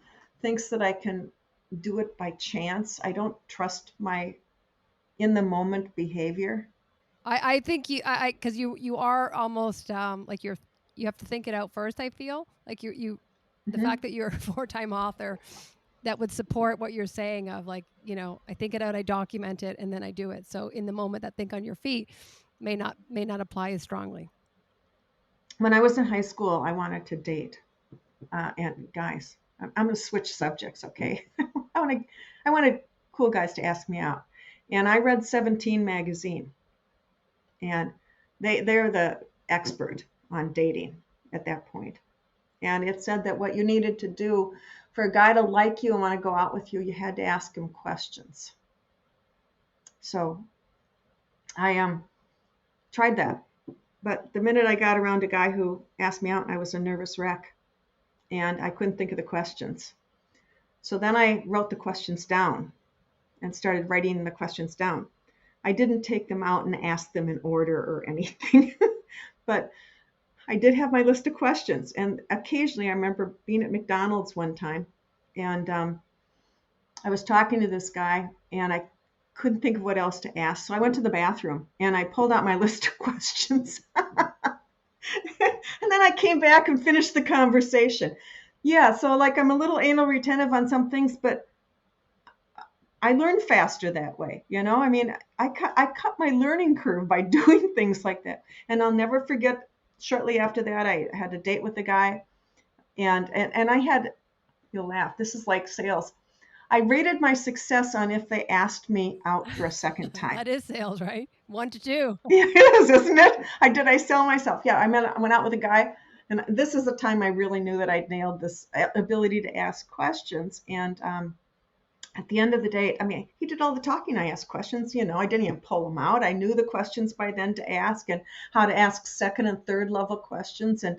thinks that I can do it by chance. I don't trust my in the moment behavior. I think because you are almost like you have to think it out first. I feel like the Hmm. fact that you're a four-time author that would support what you're saying of like, I think it out, I document it, and then I do it. So in the moment, that think on your feet may not apply as strongly. When I was in high school, I wanted to date, and guys. I'm going to switch subjects, okay? I wanted cool guys to ask me out, and I read 17 magazine, and they're the expert on dating at that point. And it said that what you needed to do for a guy to like you and want to go out with you, you had to ask him questions. So I tried that, but the minute I got around a guy who asked me out, I was a nervous wreck, and I couldn't think of the questions. So then I wrote the questions down and started writing the questions down. I didn't take them out and ask them in order or anything, but I did have my list of questions. And occasionally, I remember being at McDonald's one time, and I was talking to this guy, and I couldn't think of what else to ask. So I went to the bathroom and I pulled out my list of questions. And then I came back and finished the conversation. Yeah, so like I'm a little anal retentive on some things, but I learn faster that way. I mean, I cut my learning curve by doing things like that. And I'll never forget, shortly after that, I had a date with a guy, and I had, you'll laugh, this is like sales. I rated my success on if they asked me out for a second time. That is sales, right? 1 to 2. It is, isn't it? I sell myself. Yeah, I went out with a guy, and this is the time I really knew that I'd nailed this ability to ask questions. And at the end of the day, I mean, he did all the talking. I asked questions. I didn't even pull them out. I knew the questions by then to ask and how to ask second and third level questions. And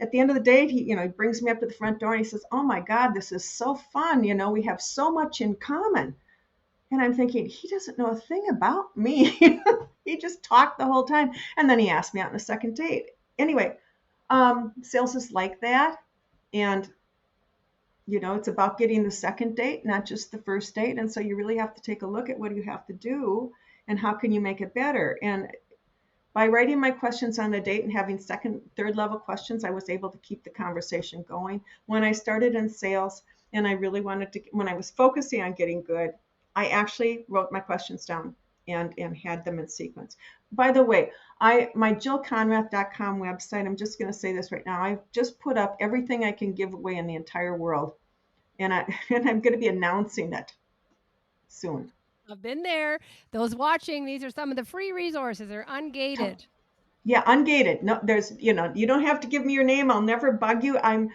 at the end of the day, he brings me up to the front door and he says, "Oh my God, this is so fun. We have so much in common." And I'm thinking, he doesn't know a thing about me. He just talked the whole time. And then he asked me out on a second date. Anyway, sales is like that. And it's about getting the second date, not just the first date. And so you really have to take a look at what you have to do and how can you make it better. And by writing my questions on the date and having second, third level questions, I was able to keep the conversation going. When I started in sales and I really wanted to, when I was focusing on getting good, I actually wrote my questions down and had them in sequence. By the way, my jillkonrath.com website, I'm just going to say this right now. I've just put up everything I can give away in the entire world, and and I'm going to be announcing it soon. I've been there. Those watching, these are some of the free resources. They're ungated. Yeah, ungated. No, there's, you don't have to give me your name. I'll never bug you. I'm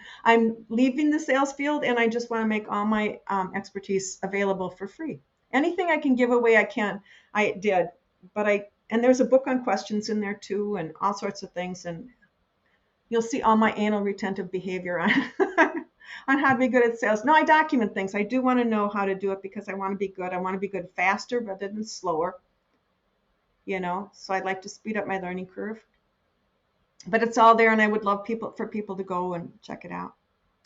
leaving the sales field, and I just want to make all my expertise available for free. Anything I can give away, I can. I did, but and there's a book on questions in there too, and all sorts of things, and you'll see all my anal retentive behavior on on how to be good at sales. No, I document things. I do want to know how to do it because I want to be good. I want to be good faster rather than slower. So I'd like to speed up my learning curve. But it's all there, and I would love for people to go and check it out.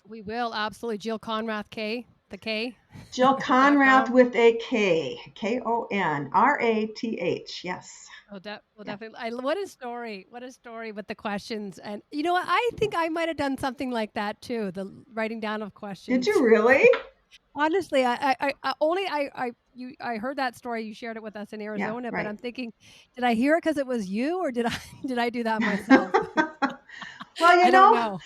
We will absolutely. Jill Konrath K, the K Jill Konrath .com. with a K, Konrath. Yes. Well, Yeah. definitely. What a story! What a story with the questions. And you know what? I think I might have done something like that too. The writing down of Did you questions. really? Honestly, I heard that story. You shared it with us in Yeah. Arizona, but Right. I'm thinking, did I hear it because it was you, or did I did I do that myself? Well, I don't know.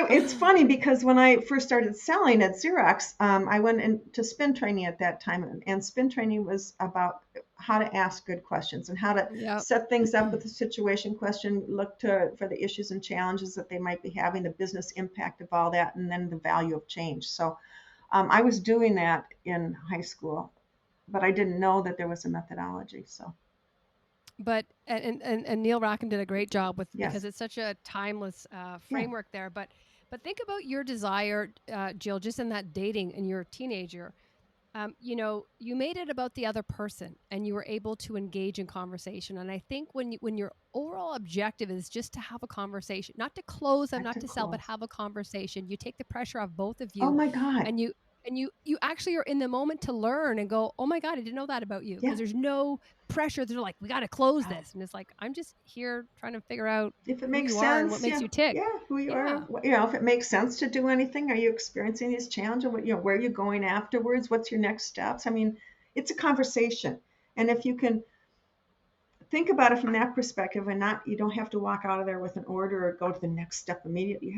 it's funny because when I first started selling at Xerox, I went into spin training at that time, and spin training was about how to ask good questions and how to Yep. set things up with a situation question, look for the issues and challenges that they might be having, the business impact of all that, and then the value of change. So I was doing that in high school, but I didn't know that there was a methodology. So But and Neil Rackham did a great job with because yes, it's such a timeless yeah, framework there. But think about your desire, Jill, just in that dating and you're a teenager. You made it about the other person and you were able to engage in conversation. And I think when your overall objective is just to have a conversation, not to close them, not not to to sell, but close. have a conversation, you take the pressure off both of Oh you, my God. and you actually are in the moment to learn and go, oh my God, I didn't know that about you. Yeah. Because there's no pressure. They're like, we got to close Right. this. And it's like, I'm just here trying to figure out If it who makes you are and what sense, makes yeah, you tick. yeah, who you are, Yeah. if it makes sense to do anything, are you experiencing these challenges? Where are you going afterwards? What's your next steps? I mean, it's a conversation, and if you can think about it from that perspective, and not, you don't have to walk out of there with an order or go to the next step immediately. You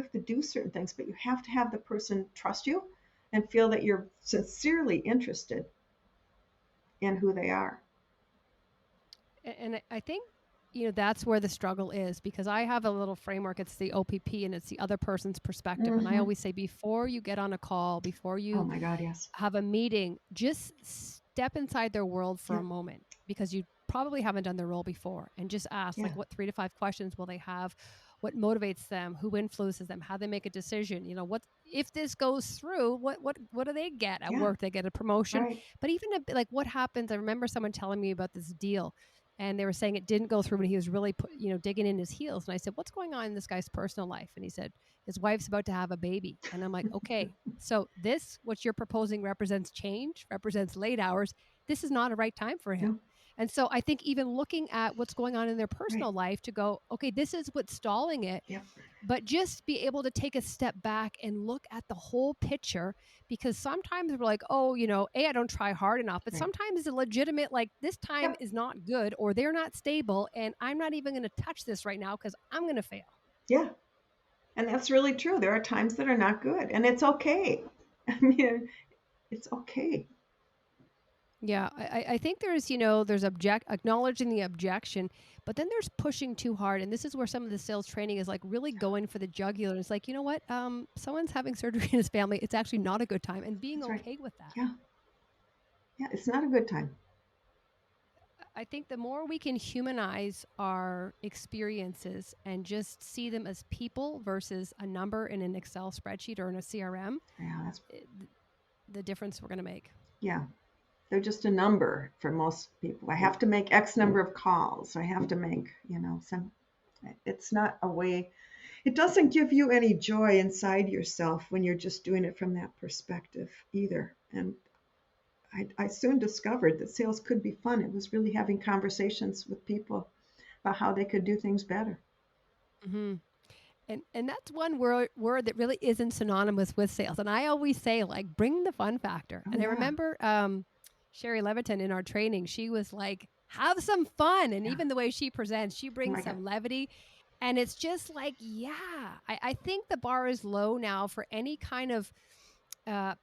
have to do certain things, but you have to have the person trust you and feel that you're sincerely interested in who they are. And I think that's where the struggle is because I have a little framework. It's the OPP and it's the other person's perspective. And I Hmm. always say before you get on a call, before Oh you my God, yes. have a meeting, just step inside their world for a Yep. moment because you probably haven't done their role before and just ask Yeah. like what 3 to 5 questions will they have, what motivates them, who influences them, how they make a decision, what if this goes through, what do they get at Yeah. work? They get a promotion, Right. but even a bit like what happens. I remember someone telling me about this deal and they were saying it didn't go through, but he was really digging in his heels. And I said, what's going on in this guy's personal life? And he said his wife's about to have a baby. And I'm like, okay, so this, what you're proposing represents change, represents late hours. This is not a right time for him. No. And so I think even looking at what's going on in their Right. personal life to go, okay, this is what's stalling it, Yep. but just be able to take a step back and look at the whole picture because sometimes we're like, oh, I don't try hard enough, but Right. sometimes it's a legitimate, like this time Yep. is not good or they're not stable and I'm not even going to touch this right now because I'm going to fail. Yeah. And that's really true. There are times that are not good, and it's okay. I mean, it's okay. Yeah, I think there's acknowledging the objection, but then there's pushing too hard, and this is where some of the sales training is like really going for the jugular. It's like, you know what? Someone's having surgery in his family. It's actually not a good time, and being That's right. okay with that. Yeah. Yeah. It's not a good time. I think the more we can humanize our experiences and just see them as people versus a number in an Excel spreadsheet or in a CRM, Yeah. That's, it, the difference we're going to make. yeah. They're just a number for most people. I have to make X number of calls. I have to make, some. It's not a way. It doesn't give you any joy inside yourself when you're just doing it from that perspective either. And I soon discovered that sales could be fun. It was really having conversations with people about how they could do things better. Hmm. And that's one word that really isn't synonymous with sales. And I always say, like, bring the fun factor. Oh And I yeah, remember Sherry Leviton in our training, she was like, have some fun. And yeah. even the way she presents, she Oh brings my God. some levity. And it's just like, yeah, I think the bar is low now for any kind of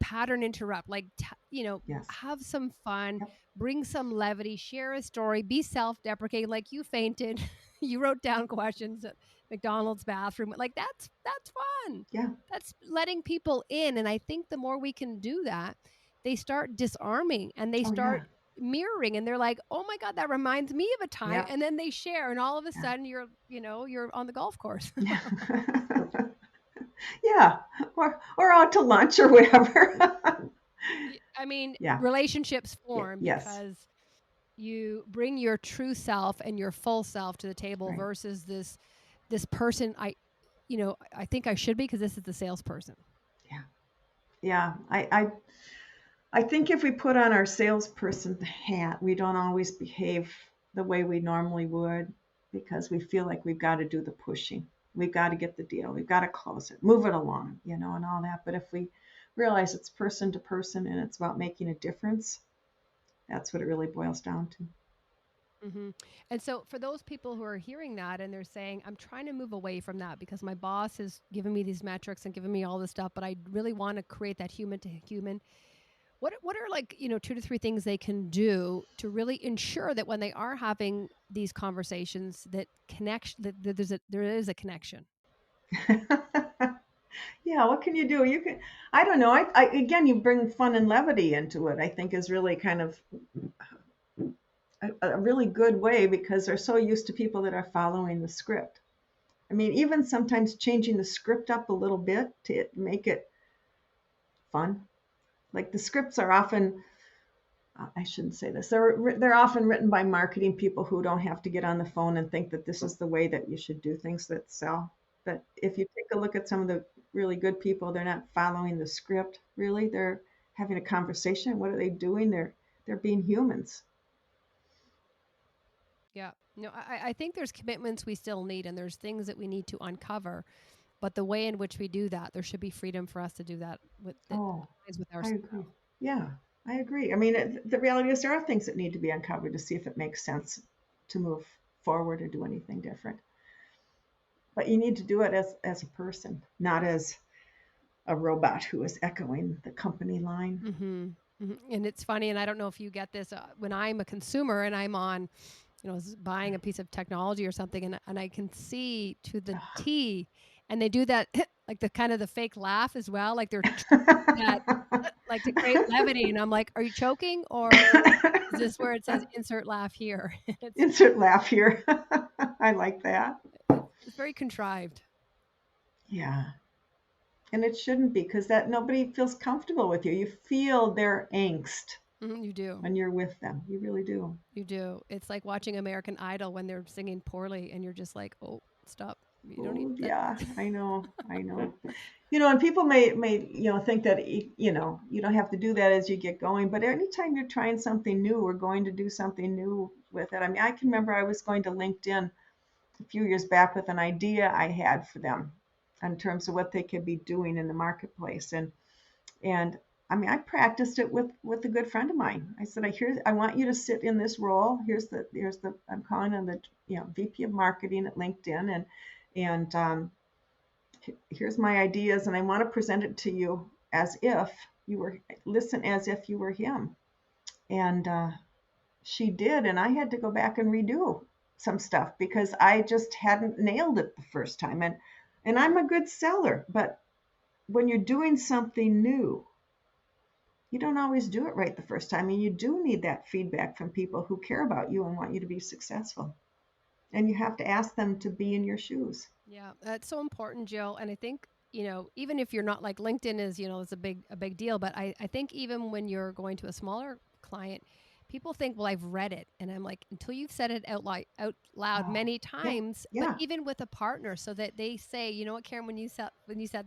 pattern interrupt, like, Yes. have some fun, Yep. bring some levity, share a story, be self-deprecating, like you fainted, you wrote down questions at McDonald's bathroom. Like that's fun. Yeah. That's letting people in. And I think the more we can do that, they start disarming and they Oh, start yeah. mirroring and they're like, oh my God, that reminds me of a time. Yep. And then they share, and all of a Yeah. sudden you're on the golf course. Yeah. Yeah. Or out to lunch or whatever. I mean, Yeah. relationships Yeah. form Yes. because you bring your true self and your full self to the table Right. versus this person I think I should be because this is the salesperson. Yeah. Yeah. I think if we put on our salesperson hat, we don't always behave the way we normally would because we feel like we've got to do the pushing. We've got to get the deal. We've got to close it, move it along, and all that. But if we realize it's person to person and it's about making a difference, that's what it really boils down to. hmm And so, for those people who are hearing that and they're saying, I'm trying to move away from that because my boss has given me these metrics and given me all this stuff, but I really want to create that human to human. What are, like, 2 to 3 things they can do to really ensure that when they are having these conversations, that connection, that there is a connection. Yeah, what can you do? You can, I don't know. Again, you bring fun and levity into it, I think is really kind of a really good way because they're so used to people that are following the script. I mean, even sometimes changing the script up a little bit to make it fun. Like the scripts are often, I shouldn't say this, they're often written by marketing people who don't have to get on the phone and think that this is the way that you should do things that sell. But if you take a look at some of the really good people, they're not following the script really. They're having a conversation. What are they doing? They're being humans. Yeah. No, I think there's commitments we still need and there's things that we need to uncover. But the way in which we do that, there should be freedom for us to do that that Oh, aligns with our I style. agree. Yeah, I agree. I mean, the reality is there are things that need to be uncovered to see if it makes sense to move forward or do anything different. But you need to do it as a person, not as a robot who is echoing the company line. And it's funny, and I don't know if you get this, when I'm a consumer and I'm on, buying a piece of technology or something, and I can see to the T, and they do that like the kind of the fake laugh as well, like they're that like to create levity, and I'm like, are you choking or is this where it says insert laugh here? Insert laugh here. I like that. It's very contrived. Yeah. And it shouldn't be because that nobody feels comfortable with you. You feel their angst You do. when you're with them. You really do. You do. It's like watching American Idol when they're singing poorly and you're just like, "Oh, stop. You don't need Oh that." yeah, I know, I know. And people may think that you don't have to do that as you get going, but anytime you're trying something new or going to do something new with it, I mean, I can remember I was going to LinkedIn a few years back with an idea I had for them in terms of what they could be doing in the marketplace, and I mean, I practiced it with a good friend of mine. I said, I want you to sit in this role. Here's the I'm calling on the VP of marketing at LinkedIn, and here's my ideas, and I want to present it to you as if you were listen as if you were him. And she did, and I had to go back and redo some stuff because I just hadn't nailed it the first time. And I'm a good seller, but when you're doing something new, you don't always do it right the first time, and you do need that feedback from people who care about you and want you to be successful. And you have to ask them to be in your shoes. Yeah, that's so important, Jill. And I think, even if you're not, like, LinkedIn is, it's a big deal, but I think even when you're going to a smaller client, people think, well, I've read it. And I'm like, until you've said it out loud Oh, many yeah, times, but yeah, even with a partner, so that they say, you know what, Karen, when you said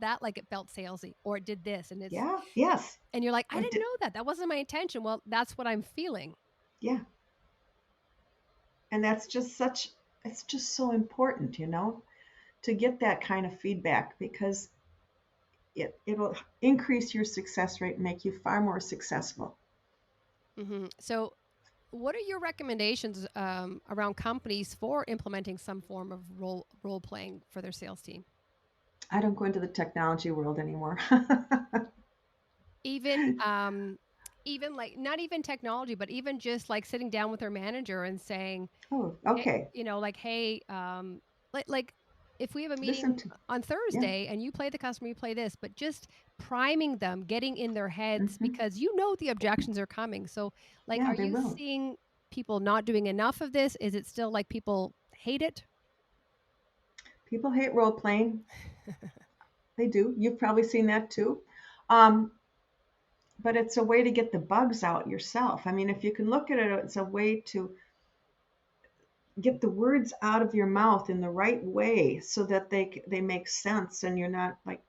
that, like, it felt salesy or it did this, yeah, yes. and you're like, I Or didn't di- know that. That wasn't my intention. Well, that's what I'm feeling. yeah, and it's just so important, to get that kind of feedback because it'll increase your success rate and make you far more successful. So, what are your recommendations around companies for implementing some form of role playing for their sales team? I don't go into the technology world anymore. Even even like not even technology, but even just like sitting down with their manager and saying, Oh, hey, okay. like, hey, like if we have a Listen meeting to, on yeah. Thursday and you play the customer, you play this, but just priming them, getting in their heads Hmm. because you know the objections are coming. So, like, Yeah, are they you will. seeing people not doing enough of this? Is it still like people hate it? People hate role playing. They do. You've probably seen that too. Um, but it's a way to get the bugs out yourself. I mean, if you can look at it, it's a way to get the words out of your mouth in the right way so that they make sense and you're not like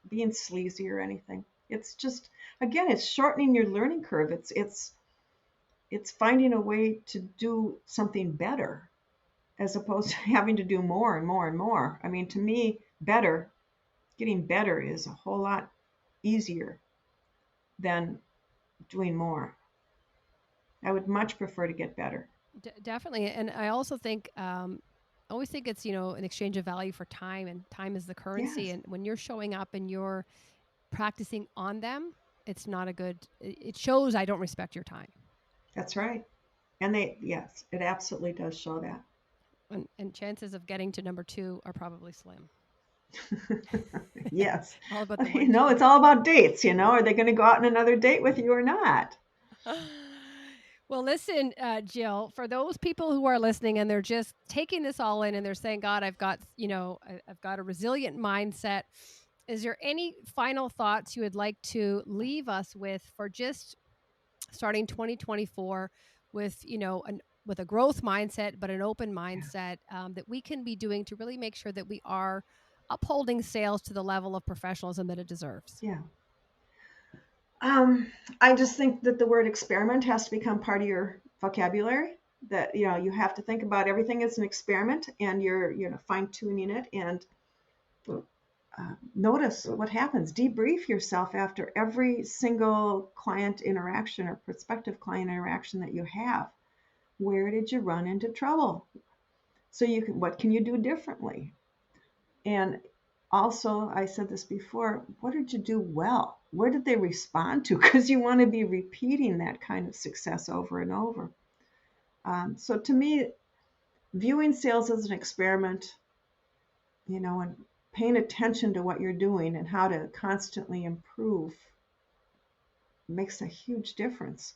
being sleazy or anything. It's just, again, it's shortening your learning curve. It's finding a way to do something better as opposed to having to do more and more and more. I mean, to me, getting better is a whole lot easier than doing more. I would much prefer to get better. Definitely, and I also think I always think it's an exchange of value for time, and time is the currency. Yes, And when you're showing up and you're practicing on them, it's not a good. It shows I don't respect your time, that's right. And yes, it absolutely does show that. and chances of getting to number two are probably slim. Yes. All about the You one know, two. it's all about dates. Are they going to go out on another date with you or not? Well, listen, Jill, for those people who are listening and they're just taking this all in and they're saying, God, I've got a resilient mindset. Is there any final thoughts you would like to leave us with for just starting 2024 with, with a growth mindset, but an open Yeah. mindset that we can be doing to really make sure that we are upholding sales to the level of professionalism that it deserves? Yeah. Um, I just think that the word experiment has to become part of your vocabulary. That you have to think about everything as an experiment, and you're fine tuning it, and notice what happens. Debrief yourself after every single client interaction or prospective client interaction that you have. Where did you run into trouble? So what can you do differently? And also, I said this before, what did you do well? Where did they respond to? Because you want to be repeating that kind of success over and over. So to me, viewing sales as an experiment, and paying attention to what you're doing and how to constantly improve makes a huge difference.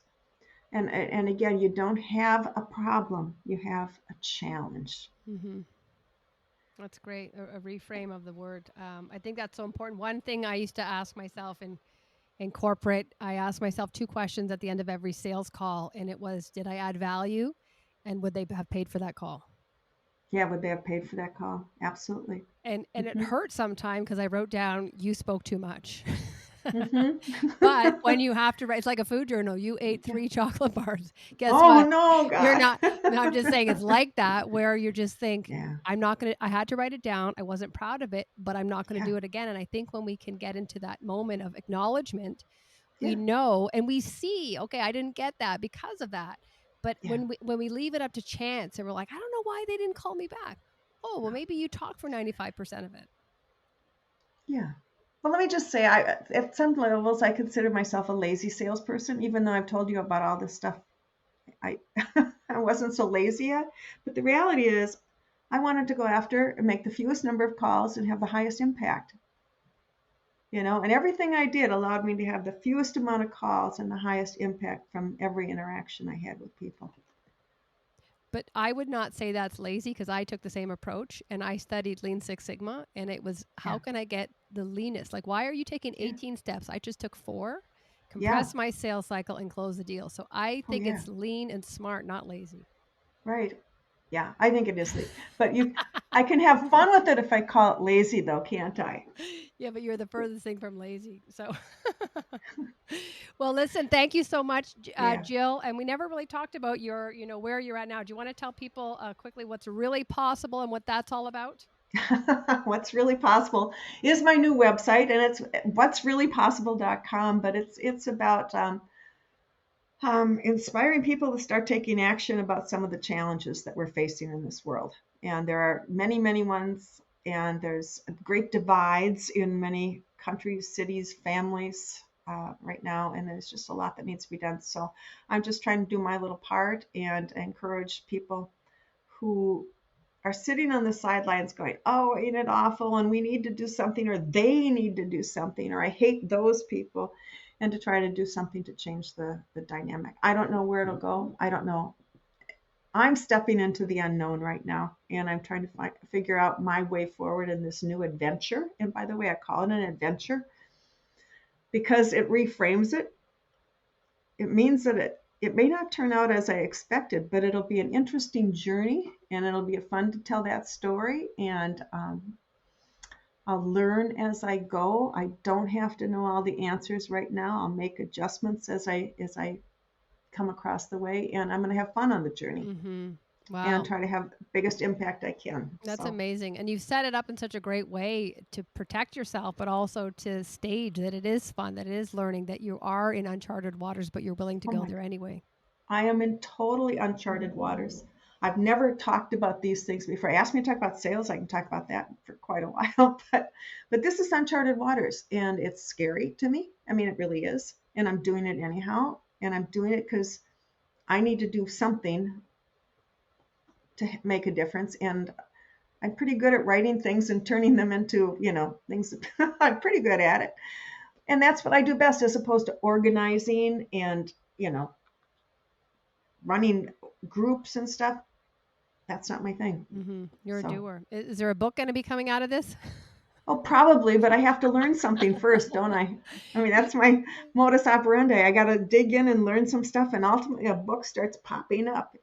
And again, you don't have a problem, you have a challenge. Hmm. That's great. A reframe of the word. I think that's so important. One thing I used to ask myself in corporate, I asked myself two questions at the end of every sales call, and it was, did I add value, and would they have paid for that call? Yeah, would they have paid for that call? Absolutely. And it Hmm. hurt sometime because I wrote down, you spoke too much. Hmm. But when you have to write, it's like a food journal. You ate Yeah. 3 chocolate bars. Guess Oh what? no, You're God. not. No, I'm just saying it's like that where you just think, Yeah, I'm not going to, I had to write it down. I wasn't proud of it, but I'm not going to yeah, do it again. And I think when we can get into that moment of acknowledgement, we yeah, know and we see, okay, I didn't get that because of that. But yeah, when we leave it up to chance and we're like, I don't know why they didn't call me back. Oh, well, maybe you talked for 95% of it. yeah. Well, let me just say, at some levels, I consider myself a lazy salesperson, even though I've told you about all this stuff. I I wasn't so lazy yet, but the reality is, I wanted to go after and make the fewest number of calls and have the highest impact. And everything I did allowed me to have the fewest amount of calls and the highest impact from every interaction I had with people. But I would not say that's lazy because I took the same approach and I studied Lean Six Sigma. And it was, Yeah, how can I get the leanest? Like, why are you taking yeah, 18 steps? I just took 4, yeah. compress my sales cycle, and close the deal. So I Oh, think yeah. it's lean and smart, not lazy. Right. Yeah, I think it is late. But I can have fun with it if I call it lazy, though, can't I? Yeah, but you're the furthest thing from lazy. So, well, listen, thank you so much, Yeah. Jill. And we never really talked about where you're at now. Do you want to tell people quickly what's really possible and what that's all about? What's really possible is my new website, and it's what'sreallypossible.com. But it's about inspiring people to start taking action about some of the challenges that we're facing in this world. And there are many, many ones, and there's great divides in many countries, cities, families. right now, and there's just a lot that needs to be done. So I'm just trying to do my little part and encourage people who are sitting on the sidelines going, oh, ain't it awful? And we need to do something, or they need to do something, or I hate those people, and to try to do something to change the dynamic. I don't know where it'll go. I don't know. I'm stepping into the unknown right now, and I'm trying to figure out my way forward in this new adventure. And by the way, I call it an adventure because it reframes it. It means that it may not turn out as I expected, but it'll be an interesting journey, and it'll be fun to tell that story. And I'll learn as I go. I don't have to know all the answers right now. I'll make adjustments as I come across the way, and I'm going to have fun on the journey and Wow. try to have the biggest impact I can. That's So amazing. And you've set it up in such a great way to protect yourself, but also to stage that it is fun, that it is learning, that you are in uncharted waters, but you're willing to oh go my, there anyway. I am in totally uncharted waters. I've never talked about these things before. Ask me to talk about sales, I can talk about that for quite a while, but this is uncharted waters, and it's scary to me. I mean, it really is, and I'm doing it anyhow, and I'm doing it because I need to do something to make a difference. And I'm pretty good at writing things and turning them into, things. I'm pretty good at it. And that's what I do best, as opposed to organizing and, running groups and stuff. That's not my thing. You're a So, doer. Is there a book going to be coming out of this? oh, probably, but I have to learn something first, don't I? I mean, You- that's my modus operandi. I got to dig in and learn some stuff, and ultimately a book starts popping up.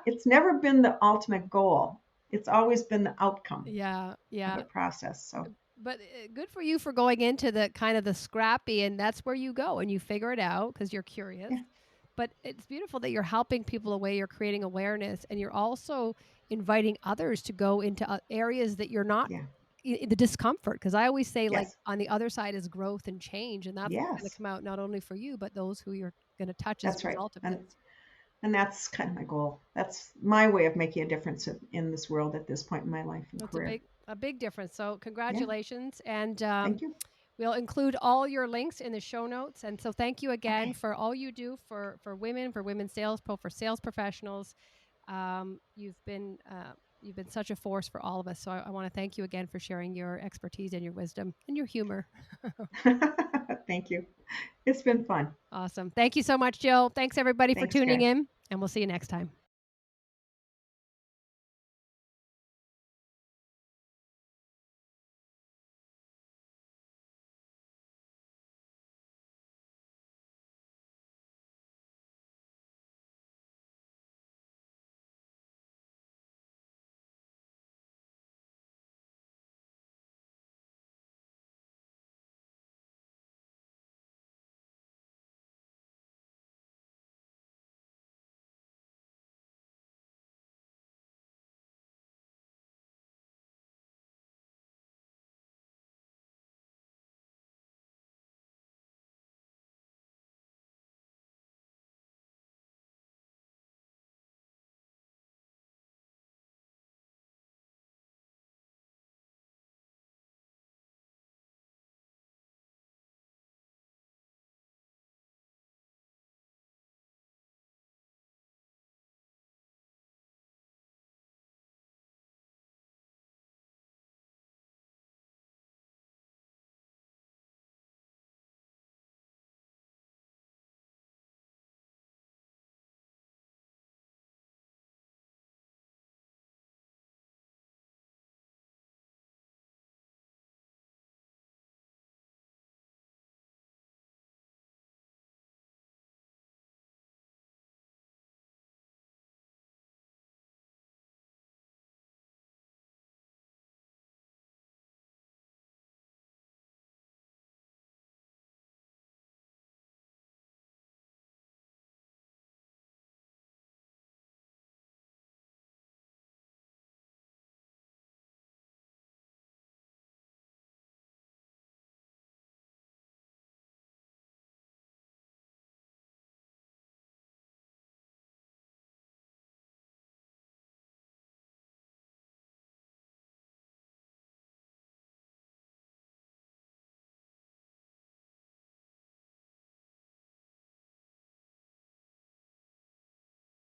It's never been the ultimate goal. It's always been the outcome yeah, of yeah. a process. So, But good for you for going into the kind of the scrappy, and that's where you go and you figure it out because you're curious. yeah, But it's beautiful that you're helping people away, you're creating awareness, and you're also inviting others to go into areas that you're not yeah, the discomfort. Because I always say, like, yes, on the other side is growth and change, and that's what's going to yes, come out not only for you, but those who you're going to touch as a that's right. result of And this. and that's kind of my goal. That's my way of making a difference in this world at this point in my life and That's career. a big difference. So Yeah, congratulations, and thank you. we'll include all your links in the show notes. And so thank you again Okay. for all you do for women, for women sales pro, for sales professionals. You've been such a force for all of us. So I want to thank you again for sharing your expertise and your wisdom and your humor. Thank you. It's been fun. Awesome. Thank you so much, Jill. Thanks everybody for Thanks, tuning Karen. in, and we'll see you next time.